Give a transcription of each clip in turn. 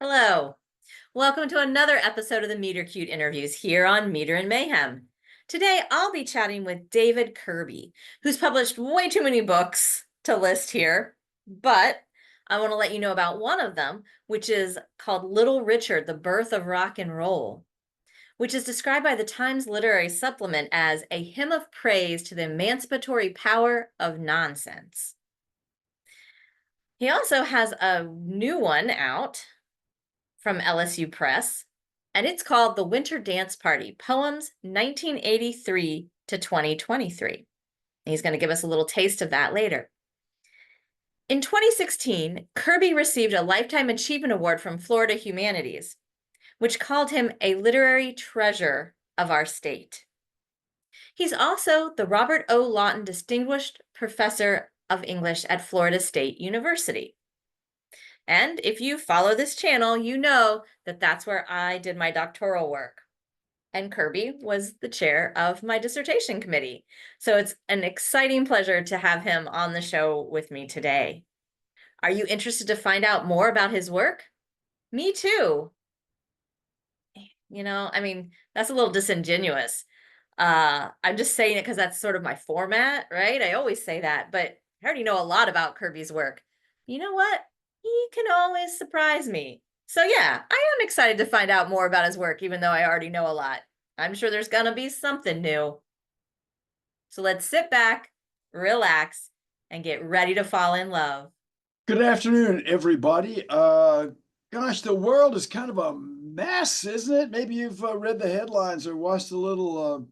Hello. Welcome to another episode of the Meter Cute interviews here on Meter and Mayhem. Today, I'll be chatting with David Kirby, who's published way too many books to list here, but I want to let you know about one of them, which is called Little Richard, The Birth of Rock and Roll, which is described by the Times Literary Supplement as a hymn of praise to the emancipatory power of nonsense. He also has a new one out from LSU Press, and it's called The Winter Dance Party, Poems 1983 to 2023. He's going to give us a little taste of that later. In 2016, Kirby received a Lifetime Achievement Award from Florida Humanities, which called him a literary treasure of our state. He's also the Robert O. Lawton Distinguished Professor of English at Florida State University. And if you follow this channel, you know that that's where I did my doctoral work. And Kirby was the chair of my dissertation committee. So it's an exciting pleasure to have him on the show with me today. Are you interested to find out more about his work? Me too. That's a little disingenuous. I'm just saying it because that's sort of my format, right? I always say that, but I already know a lot about Kirby's work. You know what? He can always surprise me. So yeah, I am excited to find out more about his work, even though I already know a lot. I'm sure there's gonna be something new. So let's sit back, relax, and get ready to fall in love. Good afternoon, everybody. Gosh, the world is kind of a mess, isn't it? Maybe you've read the headlines or watched a little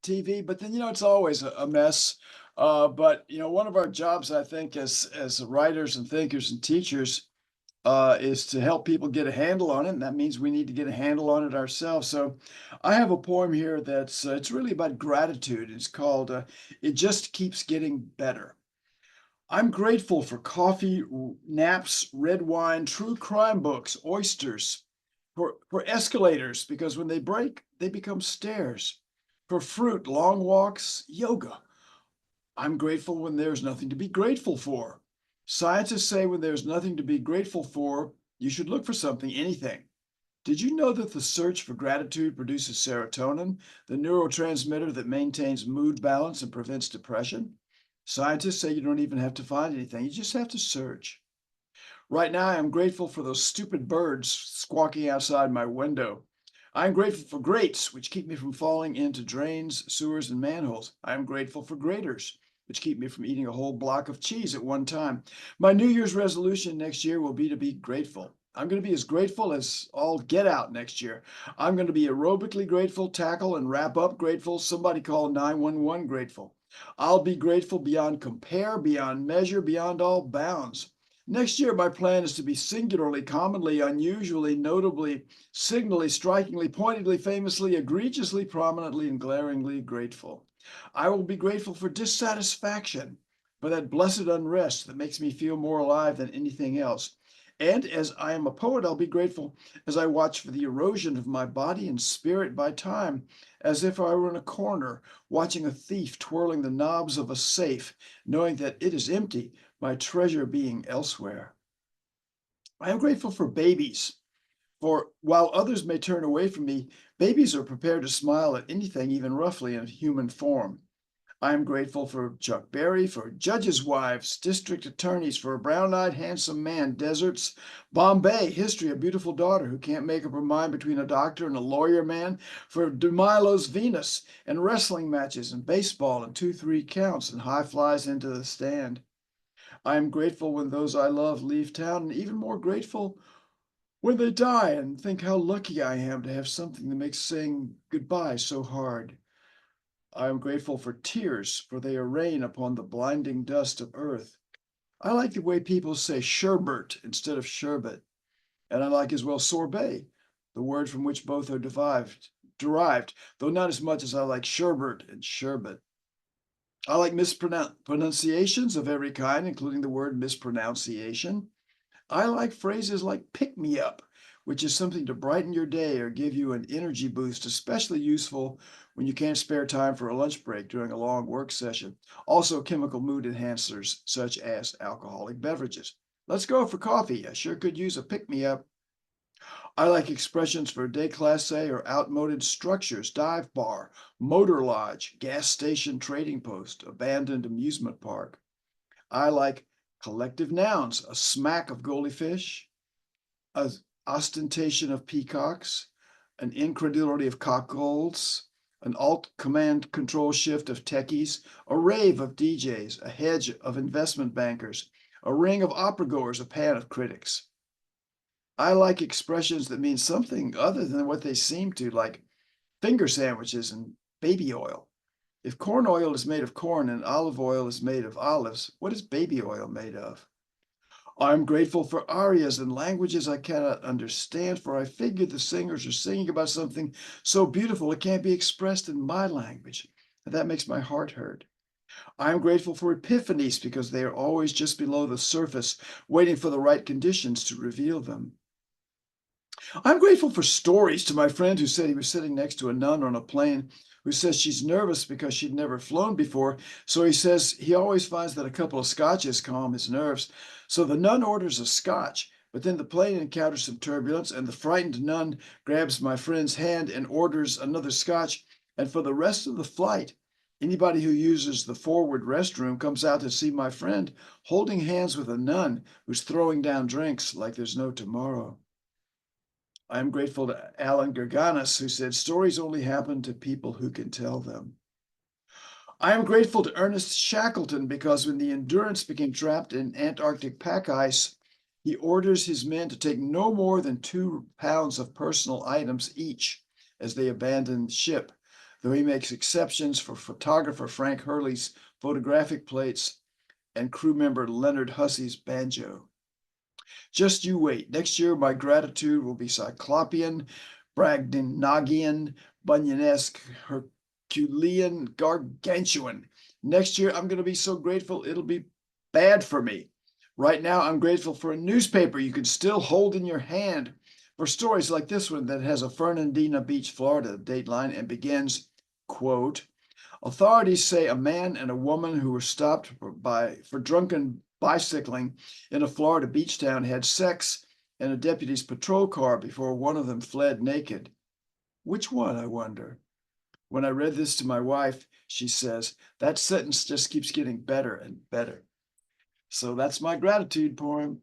TV, but then it's always a mess. But one of our jobs, I think, as writers and thinkers and teachers, is to help people get a handle on it, and that means we need to get a handle on it ourselves. So, I have a poem here that's it's really about gratitude. It's called "It Just Keeps Getting Better." I'm grateful for coffee, naps, red wine, true crime books, oysters, for escalators, because when they break, they become stairs, for fruit, long walks, yoga. I'm grateful when there's nothing to be grateful for. Scientists say when there's nothing to be grateful for, you should look for something, anything. Did you know that the search for gratitude produces serotonin, the neurotransmitter that maintains mood balance and prevents depression? Scientists say you don't even have to find anything, you just have to search. Right now, I'm grateful for those stupid birds squawking outside my window. I'm grateful for grates, which keep me from falling into drains, sewers, and manholes. I'm grateful for graters, which keep me from eating a whole block of cheese at one time. My New Year's resolution next year will be to be grateful. I'm going to be as grateful as all get out next year. I'm going to be aerobically grateful, tackle and wrap up grateful, somebody call 911 grateful. I'll be grateful beyond compare, beyond measure, beyond all bounds. Next year, my plan is to be singularly, commonly, unusually, notably, signally, strikingly, pointedly, famously, egregiously, prominently, and glaringly grateful. I will be grateful for dissatisfaction, for that blessed unrest that makes me feel more alive than anything else. And as I am a poet, I'll be grateful as I watch for the erosion of my body and spirit by time, as if I were in a corner watching a thief twirling the knobs of a safe, knowing that it is empty, my treasure being elsewhere. I am grateful for babies, for while others may turn away from me, babies are prepared to smile at anything, even roughly, in human form. I am grateful for Chuck Berry, for judges' wives, district attorneys, for a brown-eyed, handsome man, deserts, Bombay, history, a beautiful daughter who can't make up her mind between a doctor and a lawyer man, for DeMilo's Venus, and wrestling matches, and baseball, and 2-3 counts, and high flies into the stand. I am grateful when those I love leave town, and even more grateful when they die, and think how lucky I am to have something that makes saying goodbye so hard. I am grateful for tears, for they are rain upon the blinding dust of earth. I like the way people say sherbet instead of sherbet, and I like as well sorbet, the word from which both are derived, though not as much as I like sherbet and sherbet. I like mispronunciations of every kind, including the word mispronunciation. I like phrases like pick me up, which is something to brighten your day or give you an energy boost, especially useful when you can't spare time for a lunch break during a long work session. Also, chemical mood enhancers such as alcoholic beverages. Let's go for coffee. I sure could use a pick-me-up. I like expressions for déclassé or outmoded structures, dive bar, motor lodge, gas station trading post, abandoned amusement park. I like collective nouns, a smack of goldfish, a ostentation of peacocks, an incredulity of cockles, an alt command control shift of techies, a rave of DJs, a hedge of investment bankers, a ring of opera goers, a pan of critics. I like expressions that mean something other than what they seem to, like finger sandwiches and baby oil. If corn oil is made of corn and olive oil is made of olives, what is baby oil made of? I'm grateful for arias and languages I cannot understand, for I figure the singers are singing about something so beautiful it can't be expressed in my language. And that makes my heart hurt. I'm grateful for epiphanies because they are always just below the surface, waiting for the right conditions to reveal them. I'm grateful for stories to my friend who said he was sitting next to a nun on a plane who says she's nervous because she'd never flown before. So he says he always finds that a couple of scotches calm his nerves. So the nun orders a scotch, but then the plane encounters some turbulence and the frightened nun grabs my friend's hand and orders another scotch. And for the rest of the flight, anybody who uses the forward restroom comes out to see my friend holding hands with a nun who's throwing down drinks like there's no tomorrow. I'm grateful to Alan Gerganis, who said stories only happen to people who can tell them. I am grateful to Ernest Shackleton because when the Endurance became trapped in Antarctic pack ice, he orders his men to take no more than 2 pounds of personal items each as they abandon ship, though he makes exceptions for photographer Frank Hurley's photographic plates and crew member Leonard Hussey's banjo. Just you wait. Next year, my gratitude will be Cyclopean, Bragdinagian, Bunyanesque, Herculean, Gargantuan. Next year, I'm going to be so grateful it'll be bad for me. Right now, I'm grateful for a newspaper you can still hold in your hand, for stories like this one that has a Fernandina Beach, Florida dateline and begins, quote, authorities say a man and a woman who were stopped for drunken bicycling in a Florida beach town had sex in a deputy's patrol car before one of them fled naked. Which one, I wonder? When I read this to my wife, she says, that sentence just keeps getting better and better. So that's my gratitude poem.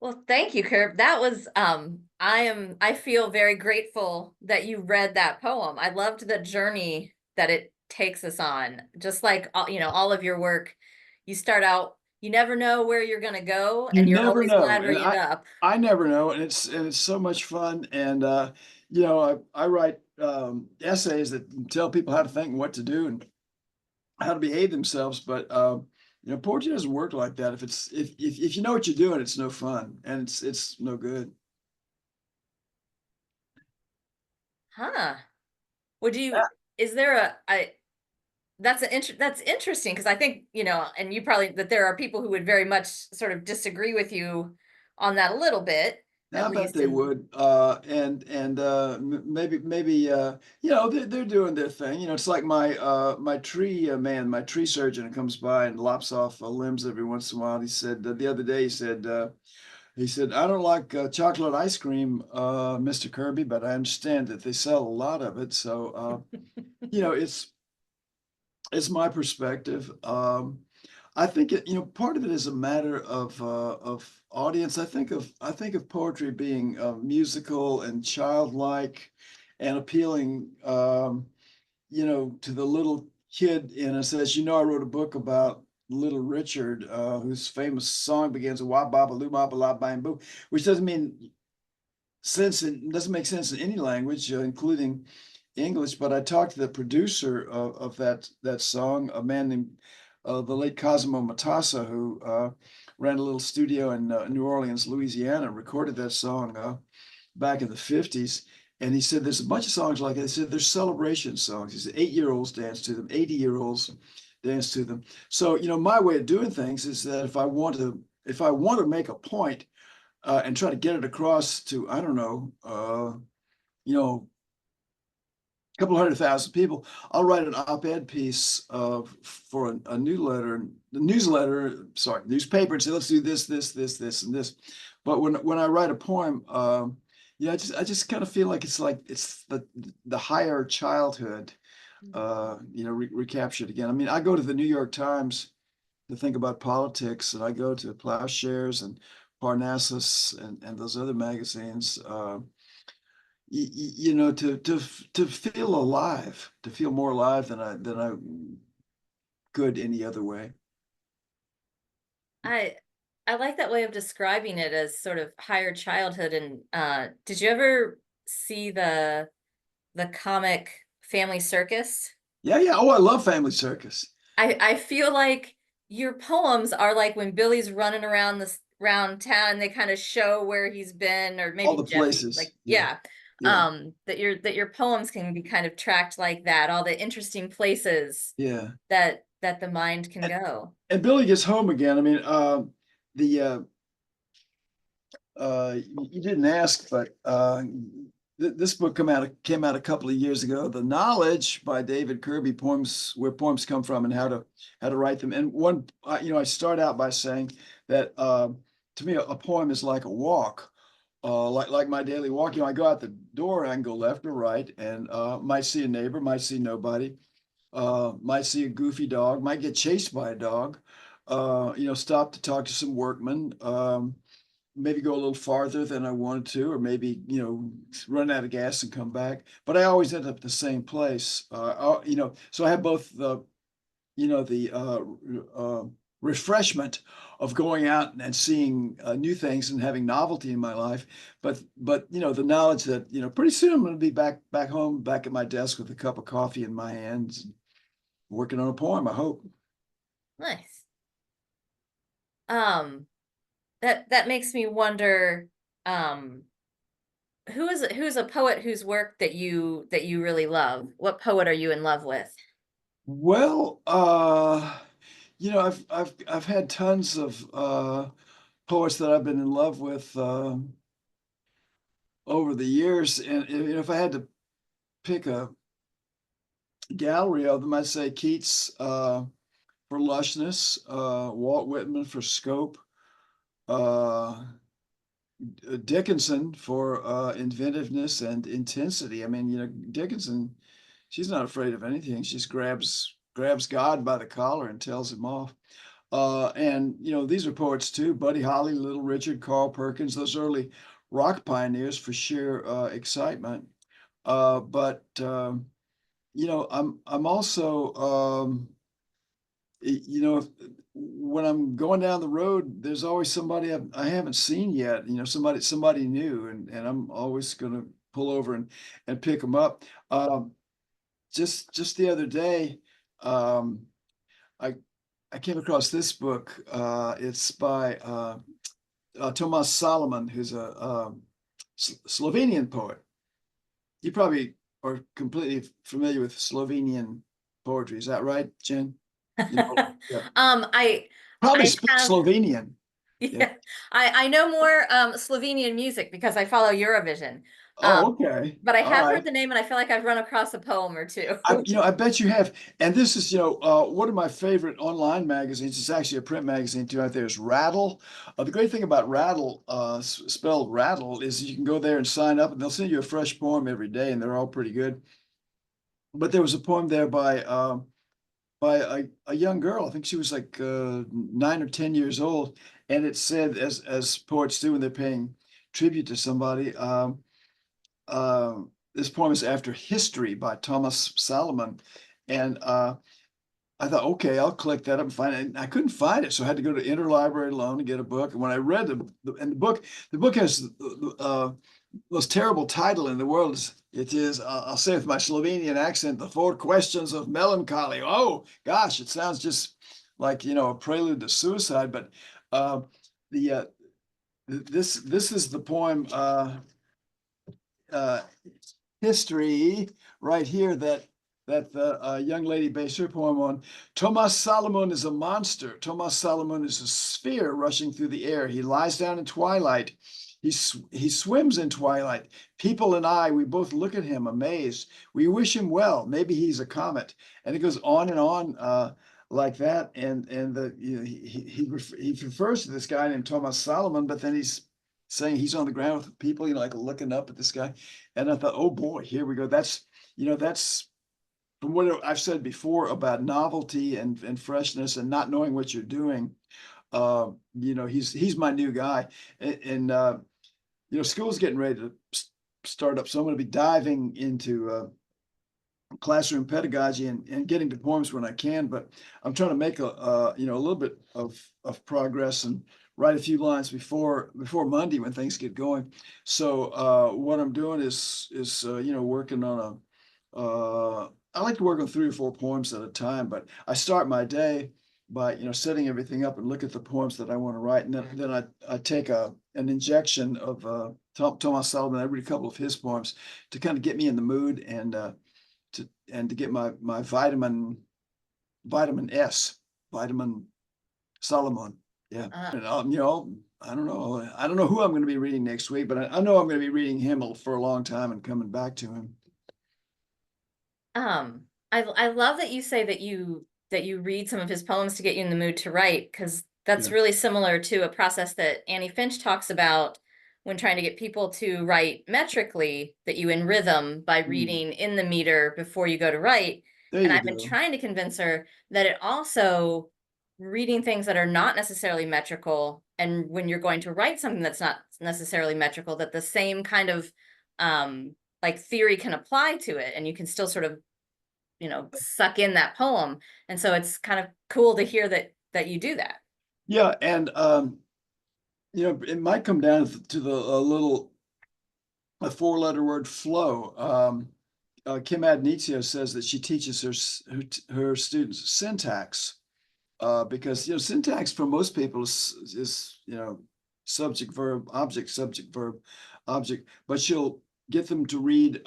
Well, thank you, Kirk. That was I feel very grateful that you read that poem. I loved the journey that it takes us on. Just like all of your work, you start out, you never know where you're going to go, You and you're never always know. glad where And you end up. I never know. And it's so much fun. And you know, I write essays that tell people how to think and what to do and how to behave themselves. But you know, poetry doesn't work like that. If you know what you're doing, it's no fun and it's no good. Huh. Would Yeah. you, is there that's interesting because I think, and you probably, that there are people who would very much sort of disagree with you on that a little bit, I at bet least they in, would. Maybe you know, they're doing their thing. You know, it's like my tree man, my tree surgeon who comes by and lops off limbs every once in a while. He said the other day, he said, I don't like chocolate ice cream, Mr. Kirby, but I understand that they sell a lot of it. So, you know, it's my perspective. I think you know, part of it is a matter of audience. I think of poetry being musical and childlike and appealing, you know, to the little kid in us. As you know, I wrote a book about Little Richard, whose famous song begins with "Wah baba loo baba la bang boo," which doesn't make sense in any language, including English. But I talked to the producer of that song, a man named the late Cosimo Matassa, who ran a little studio in New Orleans, Louisiana, recorded that song back in the 50s. And he said there's a bunch of songs like that. He said there's celebration songs. He said 8-year-olds dance to them, 80-year-olds dance to them. So, you know, my way of doing things is that if I want to make a point and try to get it across to, I don't know, you know, couple 100,000 people, I'll write an op-ed piece for a newspaper, and say, let's do this, and this. But when I write a poem, I just kind of feel like it's the higher childhood, recaptured again. I mean, I go to the New York Times to think about politics, and I go to Plowshares and Parnassus and those other magazines. To feel alive, to feel more alive than I could any other way. I I like that way of describing it as sort of higher childhood. And did you ever see the comic Family Circus? Yeah, yeah. Oh, I love Family Circus. I feel like your poems are like when Billy's running around around town, they kind of show where he's been, or All maybe the Jeffy, places. like, Yeah, yeah. yeah, That your poems can be kind of tracked like that, all the interesting places yeah. that the mind can And, go. and Billy gets home again. I mean, the you didn't ask, but this book came out a couple of years ago. The Knowledge by David Kirby, poems, where poems come from and how to write them. And one, I start out by saying that to me a poem is like a walk. Like my daily walk. I go out the door, I can go left or right, and might see a neighbor, might see nobody, might see a goofy dog, might get chased by a dog, stop to talk to some workmen, maybe go a little farther than I wanted to, or maybe, run out of gas and come back. But I always end up at the same place. So I have both the refreshment of going out and seeing new things and having novelty in my life, but the knowledge that pretty soon I'm going to be back home, back at my desk with a cup of coffee in my hands, working on a poem, I hope. Nice. Um, that makes me wonder, um, who's a poet whose work that you really love? What poet are you in love with? Well, I've had tons of poets that I've been in love with over the years, and if I had to pick a gallery of them, I'd say Keats for lushness, Walt Whitman for scope, uh, Dickinson for inventiveness and intensity. I mean, Dickinson, she's not afraid of anything. She just grabs God by the collar and tells him off. And these are poets too: Buddy Holly, Little Richard, Carl Perkins, those early rock pioneers for sheer excitement. But I'm also when I'm going down the road, there's always somebody I haven't seen yet. Somebody new, and I'm always going to pull over and pick them up. Just the other day, um, I I came across this book. It's by Tomaž Šalamun, who's a Slovenian poet. You probably are completely familiar with Slovenian poetry. Is that right, Jen? Yeah. I Probably I speak have Slovenian. Yeah. yeah, I know more Slovenian music because I follow Eurovision. Um, Oh, okay. but I All have heard right. the name and I feel like I've run across a poem or two. I bet you have. And this is, one of my favorite online magazines. It's actually a print magazine too. Out there is Rattle. The great thing about Rattle, spelled Rattle, is you can go there and sign up, and they'll send you a fresh poem every day, and they're all pretty good. But there was a poem there by a young girl. I think she was like 9 or 10 years old, and it said, as poets do when they're paying tribute to somebody. This poem is After History by Tomaž Šalamun. And I thought, okay, I'll click that up and find it. And I couldn't find it, so I had to go to Interlibrary Loan and get a book. And when I read the book has the most terrible title in the world. It is, I'll say with my Slovenian accent, The Four Questions of Melancholy. Oh gosh, it sounds just like a prelude to suicide. But the this is the poem. Uh, History right here that the young lady based her poem on. Tomaž Šalamun is a monster. Tomaž Šalamun is a sphere rushing through the air. He lies down in twilight. he swims in twilight. People and I, we both look at him amazed. We wish him well. Maybe he's a comet, and it goes on and on like that. And the he refers to this guy named Tomaž Šalamun, but then he's saying he's on the ground with people, like looking up at this guy. And I thought, oh boy, here we go. That's from what I've said before about novelty and freshness and not knowing what you're doing. He's my new guy, and school's getting ready to start up, so I'm going to be diving into classroom pedagogy and getting to poems when I can. But I'm trying to make a little bit of progress and write a few lines before Monday when things get going. So what I'm doing is working on I like to work on 3 or 4 poems at a time, but I start my day by setting everything up and look at the poems that I want to write, and then I take an injection of Tomaž Šalamun. I read a couple of his poems to kind of get me in the mood and to get my vitamin S, vitamin Šalamun. Yeah, and I don't know who I'm going to be reading next week, but I know I'm going to be reading him for a long time and coming back to him. I love that you say that you read some of his poems to get you in the mood to write, because that's really similar to a process that Annie Finch talks about when trying to get people to write metrically, that you in rhythm by reading in the meter before you go to write. And I've been trying to convince her that it also reading things that are not necessarily metrical, and when you're going to write something that's not necessarily metrical, that the same kind of like theory can apply to it, and you can still sort of suck in that poem. And so it's kind of cool to hear that you do that. Yeah, and it might come down to a 4-letter word, flow. Kim Adnizio says that she teaches her students syntax, because syntax for most people is subject verb object subject verb object, but she'll get them to read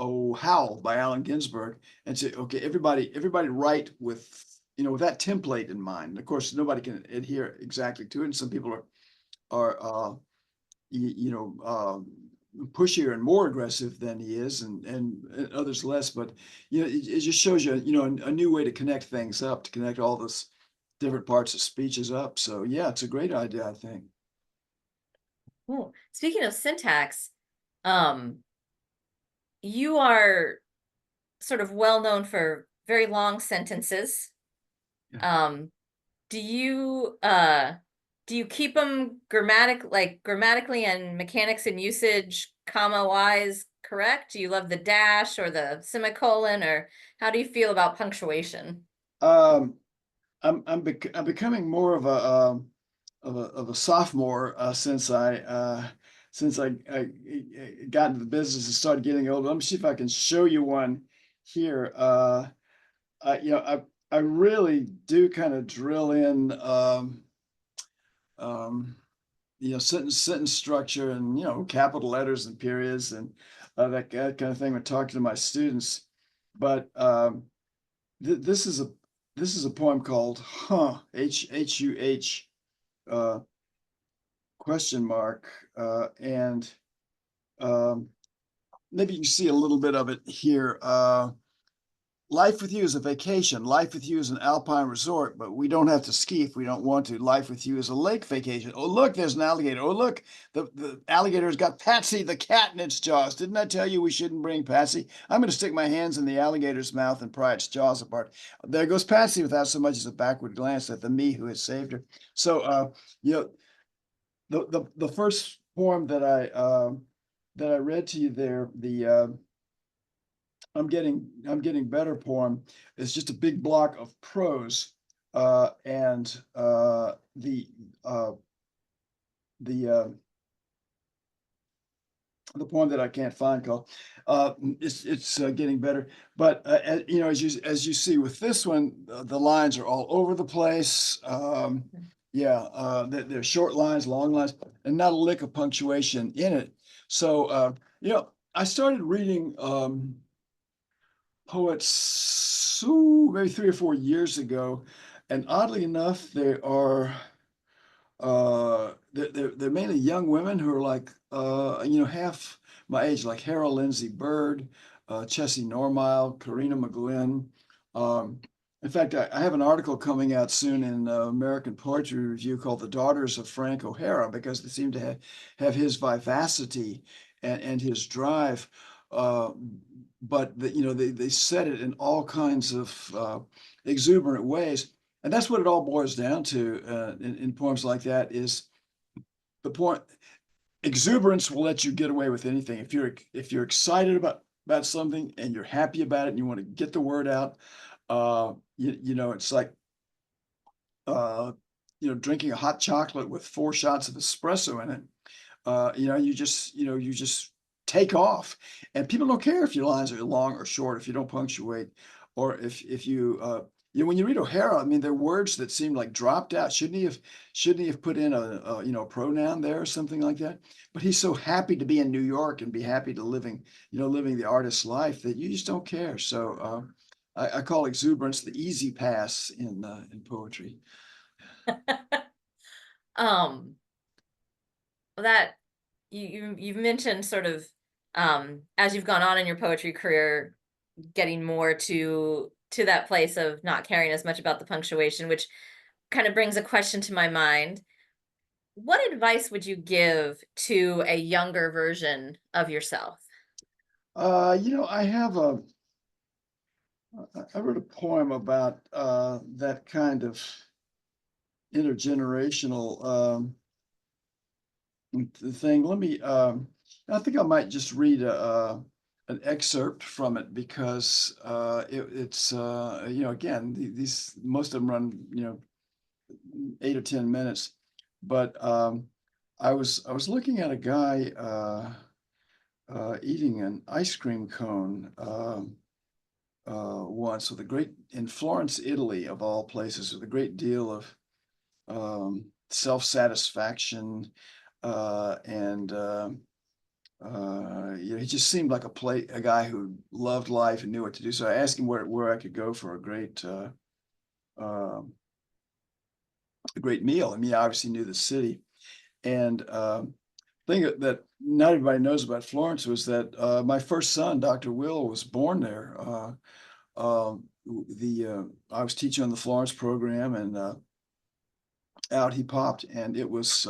Oh Howl by Allen Ginsberg and say, okay, everybody write with with that template in mind. Of course, nobody can adhere exactly to it, and some people are pushier and more aggressive than he is, and others less. But it just shows you a new way to connect things up, to connect all this different parts of speeches up. So yeah, it's a great idea, I think. Cool. Speaking of syntax, you are sort of well known for very long sentences. Yeah. Do you keep them grammatically and mechanics and usage comma wise correct? Do you love the dash or the semicolon, or how do you feel about punctuation? I'm becoming more of a sophomore since I got into the business and started getting older. Let me see if I can show you one here. I really do kind of drill in sentence structure and capital letters and periods and that kind of thing when talking to my students. But this is a poem called H-H-U-H question mark, and maybe you can see a little bit of it here. Life with you is a vacation. Life with you is an alpine resort, but we don't have to ski if we don't want to. Life with you is a lake vacation. Oh, look, there's an alligator. Oh, look, the alligator's got Patsy the cat in its jaws. Didn't I tell you we shouldn't bring Patsy? I'm going to stick my hands in the alligator's mouth and pry its jaws apart. There goes Patsy without so much as a backward glance at the me who had saved her. So, the first poem that I read to you there, the I'm getting better poem is just a big block of prose, and the poem that I can't find called it's getting better. But as you see with this one, the lines are all over the place. They're short lines, long lines, and not a lick of punctuation in it. So I started reading poets maybe 3 or 4 years ago, and oddly enough, they are they're they're mainly young women who are like, you know, half my age, like Harold Lindsay Bird, Chessie Normile, Karina McGlynn. Um, in fact, I have an article coming out soon in American Poetry Review called "The Daughters of Frank O'Hara" because they seem to have his vivacity and his drive. Uh, but you know, they said it in all kinds of exuberant ways. And that's what it all boils down to in poems like that is the point. Exuberance will let you get away with anything. If you're excited about something and you're happy about it and you want to get the word out, you know, it's like uh, you know, drinking a hot chocolate with 4 shots of espresso in it. You know, you just take off, and people don't care if your lines are long or short, if you don't punctuate, or if you you know, when you read O'Hara, I mean, there are words that seem like dropped out. Shouldn't he have put in a you know, a pronoun there or something like that? But he's so happy to be in New York and be happy to living the artist's life that you just don't care. So I call exuberance the easy pass in poetry. Um, that you've mentioned sort of as you've gone on in your poetry career, getting more to that place of not caring as much about the punctuation, which kind of brings a question to my mind. What advice would you give to a younger version of yourself? You know, I wrote a poem about that kind of intergenerational thing. I think I might just read an excerpt from it because it's you know, again, these most of them run, you know, 8 or 10 minutes, but I was looking at a guy eating an ice cream cone once with a great in Florence, Italy, of all places, with a great deal of self-satisfaction and you know, he just seemed like a guy who loved life and knew what to do. So I asked him where I could go for um a great meal. I mean, I obviously knew the city, and thing that not everybody knows about Florence was that my first son, Dr. Will, was born there. I was teaching on the Florence program, and out he popped, and it was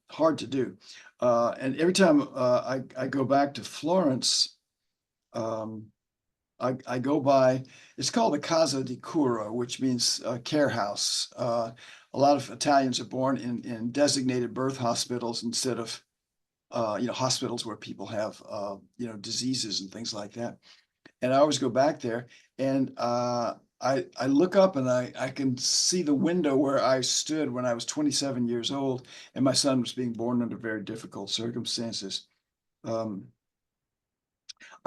hard to do. And every time I go back to Florence, um, I go by, it's called the Casa di Cura, which means care house. A lot of Italians are born in designated birth hospitals instead of you know, hospitals where people have you know, diseases and things like that. And I always go back there, and I look up and I can see the window where I stood when I was 27 years old, and my son was being born under very difficult circumstances. Um,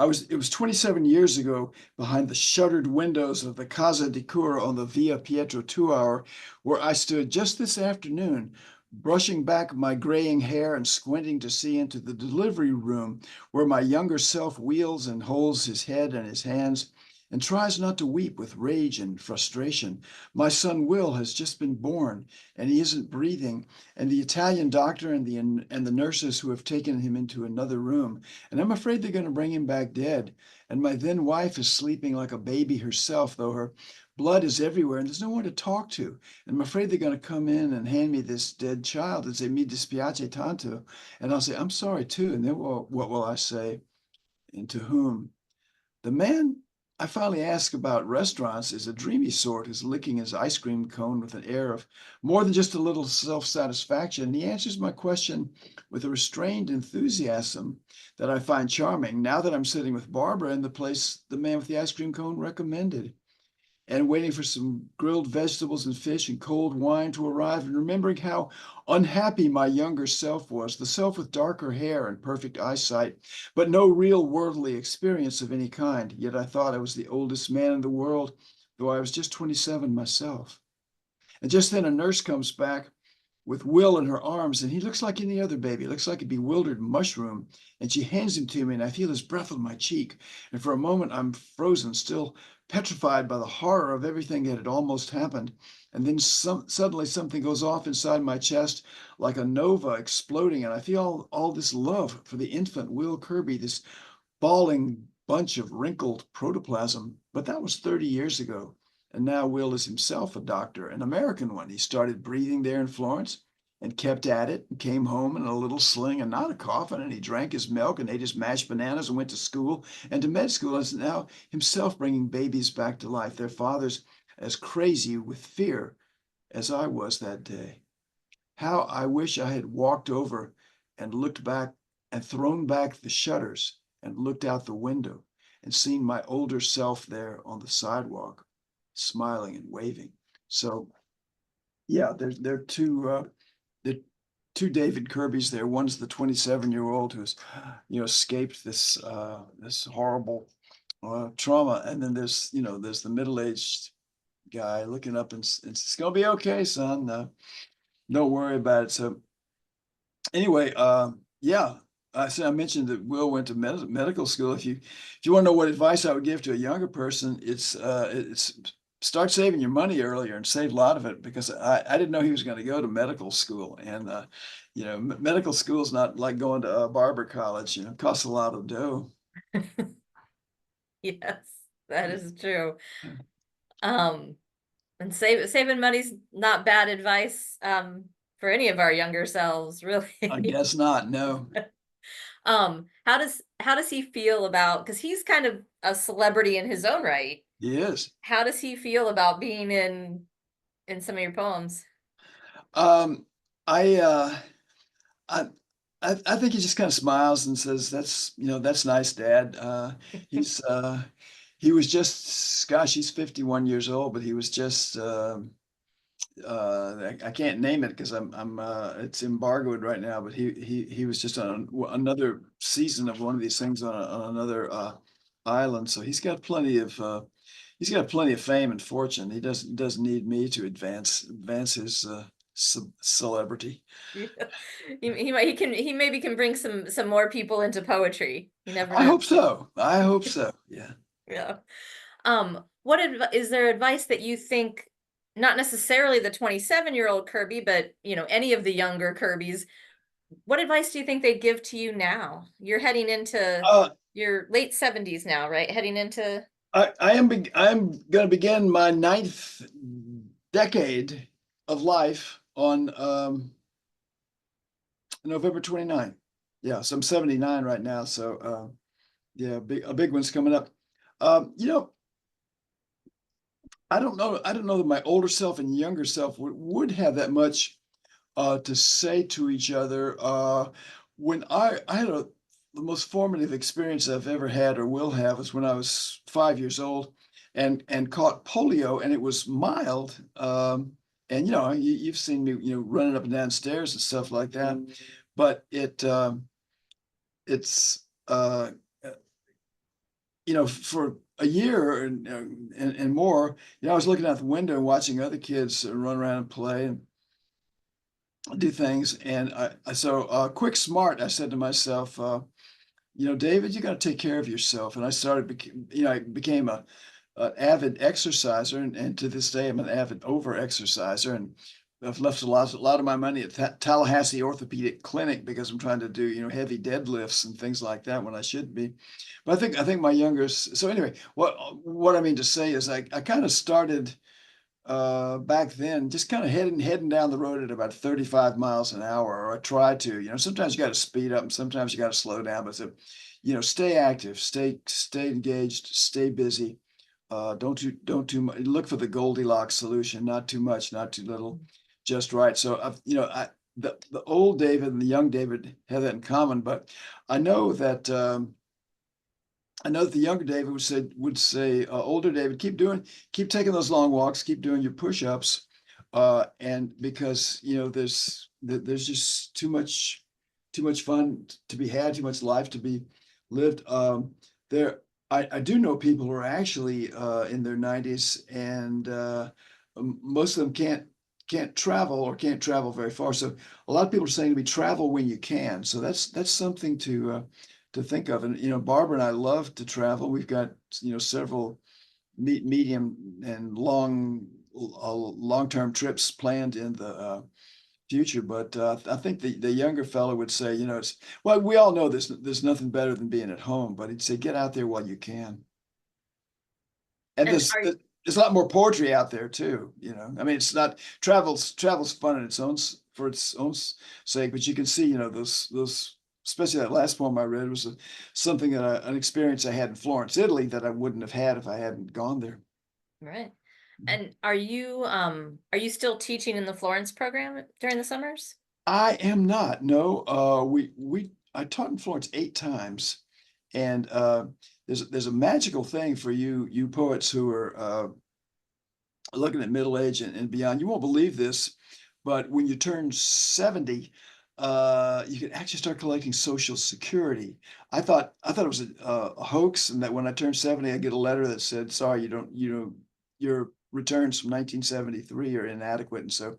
it was 27 years ago behind the shuttered windows of the Casa di Cura on the Via Pietro 2 hour, where I stood just this afternoon, brushing back my graying hair and squinting to see into the delivery room where my younger self wheels and holds his head and his hands and tries not to weep with rage and frustration. My son Will has just been born, and he isn't breathing, and the Italian doctor and the nurses who have taken him into another room, and I'm afraid they're going to bring him back dead. And my then wife is sleeping like a baby herself, though her blood is everywhere, and there's no one to talk to. And I'm afraid they're going to come in and hand me this dead child and say, "Mi dispiace tanto." And I'll say, "I'm sorry too." And then what will I say? And to whom? The man I finally ask about restaurants is a dreamy sort who's licking his ice cream cone with an air of more than just a little self-satisfaction. And he answers my question with a restrained enthusiasm that I find charming now that I'm sitting with Barbara in the place the man with the ice cream cone recommended, and waiting for some grilled vegetables and fish and cold wine to arrive, and remembering how unhappy my younger self was, the self with darker hair and perfect eyesight, but no real worldly experience of any kind. Yet I thought I was the oldest man in the world, though I was just 27 myself. And just then a nurse comes back with Will in her arms, and he looks like any other baby, looks like a bewildered mushroom. And she hands him to me, and I feel his breath on my cheek. And for a moment, I'm frozen, still petrified by the horror of everything that had almost happened. And then suddenly something goes off inside my chest like a nova exploding, and I feel all this love for the infant Will Kirby, this bawling bunch of wrinkled protoplasm. But that was 30 years ago. And now Will is himself a doctor, an American one. He started breathing there in Florence and kept at it and came home in a little sling and not a coffin. And he drank his milk and ate his mashed bananas and went to school and to med school, and is now himself bringing babies back to life. Their father's as crazy with fear as I was that day. How I wish I had walked over and looked back and thrown back the shutters and looked out the window and seen my older self there on the sidewalk, smiling and waving. So yeah, there are two David Kirbys there. One's the 27-year-old who's, escaped this horrible trauma, and then there's the middle-aged guy looking up and it's gonna be okay, son. Don't worry about it. So anyway, yeah, I mentioned that Will went to medical school. If you want to know what advice I would give to a younger person, it's start saving your money earlier and save a lot of it, because I didn't know he was going to go to medical school, and medical school is not like going to barber college. It costs a lot of dough. Yes, that is true. And saving money's not bad advice for any of our younger selves, really. I guess not. No. How does he feel about, because he's kind of a celebrity in his own right. He is. How does he feel about being in some of your poems? Um, I, uh, I, I think he just kind of smiles and says, that's nice, Dad. He was just, gosh, he's 51 years old, but he was just, I can't name it because it's embargoed right now, but he was just on another season of one of these things on another island. So he's got plenty of fame and fortune. He doesn't need me to advance his celebrity. Yeah. He maybe can bring some more people into poetry. You never know. I hope so. I hope so. Yeah. Yeah. Is there advice that you think, not necessarily the 27-year-old Kirby, but any of the younger Kirbys, what advice do you think they'd give to you now? You're heading into your late 70s now, right? Heading into I'm going to begin my 9th decade of life on November 29th. Yeah, so I'm 79 right now. So yeah, a big one's coming up. I don't know that my older self and younger self would have that much to say to each other. When I had the most formative experience I've ever had or will have was when I was 5 years old and caught polio, and it was mild. And you've seen me running up and down stairs and stuff like that, but it's for a year and more, I was looking out the window and watching other kids run around and play and do things. And quick, smart, I said to myself, David, you got to take care of yourself. And I I became an avid exerciser, and to this day, I'm an avid over-exerciser. And I've left a lot of my money at Tallahassee Orthopedic Clinic because I'm trying to do heavy deadlifts and things like that when I should be. But I think my youngest. So anyway, what I mean to say is I kind of started back then just kind of heading down the road at about 35 miles an hour, or I try to. Sometimes you got to speed up and sometimes you got to slow down. But stay active, stay engaged, stay busy. Don't too much. Look for the Goldilocks solution. Not too much, not too little, just right. So the old David and the young David have that in common. But I know that the younger David would say, older David, keep taking those long walks, keep doing your push-ups, and because there's just too much fun to be had, too much life to be lived. I do know people who are actually in their 90s, and most of them can't travel or can't travel very far. So a lot of people are saying to me, travel when you can. So that's something to think of. And Barbara and I love to travel. We've got several medium and long long-term trips planned in the future. But I think the younger fellow would say, it's well, we all know there's nothing better than being at home, but he'd say get out there while you can. And And are there's a lot more poetry out there too. I mean, it's not travel's fun in its own for its own sake, but you can see, those especially that last poem I read was something that an experience I had in Florence, Italy, that I wouldn't have had if I hadn't gone there. right. And are you still teaching in the Florence program during the summers? I am not. No, I taught in Florence 8 times, and there's a magical thing for you poets who are looking at middle age and beyond. You won't believe this, but when you turn 70, you can actually start collecting Social Security. I thought it was a hoax, and that when I turned 70, I get a letter that said, "Sorry, your returns from 1973 are inadequate, and so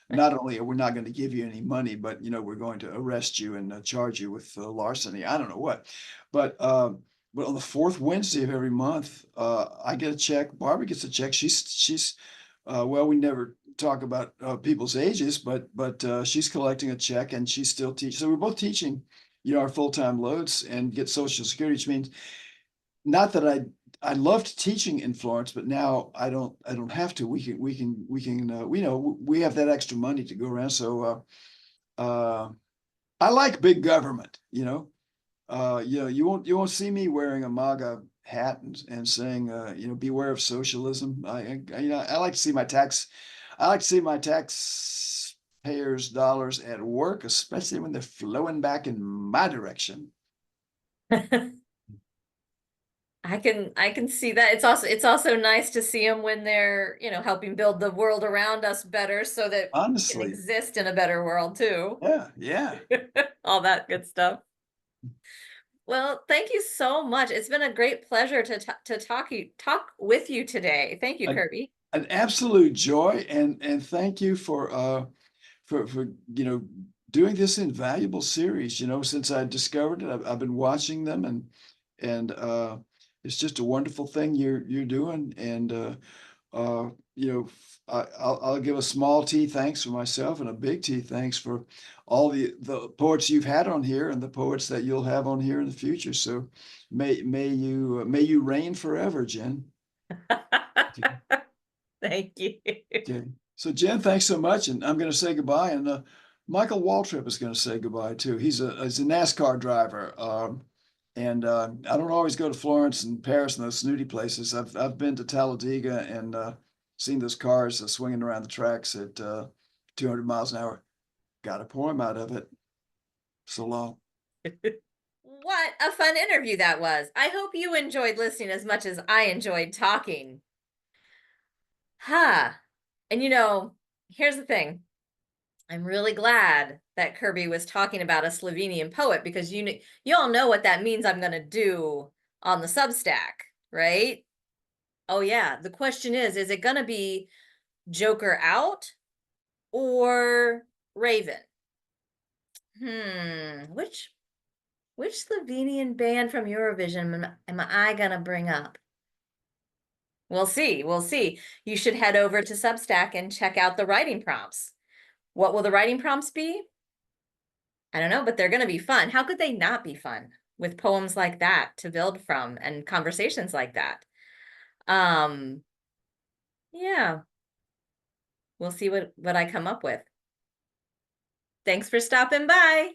not only are we not going to give you any money, but we're going to arrest you and charge you with larceny." I don't know what, but on the fourth Wednesday of every month, I get a check. Barbara gets a check. She's well, we never talk about people's ages, but she's collecting a check and she's still teaching. So we're both teaching, our full-time loads and get Social Security, which means not that I loved teaching in Florence, but now I don't have to. We have that extra money to go around. So I like big government, you won't see me wearing a MAGA hat and saying, beware of socialism. I like to see my taxpayers' dollars at work, especially when they're flowing back in my direction. I can see that. It's also nice to see them when they're, helping build the world around us better so that we can Honestly, exist in a better world too. yeah. All that good stuff. Well, thank you so much. It's been a great pleasure to talk with you today. Thank you, An, Kirby. an absolute joy, and thank you for doing this invaluable series. Since I discovered it, I've been watching them, and it's just a wonderful thing you're doing. And uh, you know, I'll give a small T thanks for myself and a big T thanks for all the poets you've had on here and the poets that you'll have on here in the future. So may you reign forever, Jen. Thank you. Okay. So Jen, thanks so much, and I'm going to say goodbye. And Michael Waltrip is going to say goodbye too. He's a NASCAR driver, and I don't always go to Florence and Paris and those snooty places. I've been to Talladega and seen those cars swinging around the tracks at 200 miles an hour. Got a poem out of it. So long. What a fun interview that was. I hope you enjoyed listening as much as I enjoyed talking. Huh. And here's the thing. I'm really glad that Kirby was talking about a Slovenian poet because you all know what that means I'm going to do on the Substack, right? Oh yeah, the question is it going to be Joker out or Raven? Which Slovenian band from Eurovision am I going to bring up? We'll see. We'll see. You should head over to Substack and check out the writing prompts. What will the writing prompts be? I don't know, but they're going to be fun. How could they not be fun with poems like that to build from and conversations like that? Um, yeah, we'll see what I come up with. Thanks for stopping by.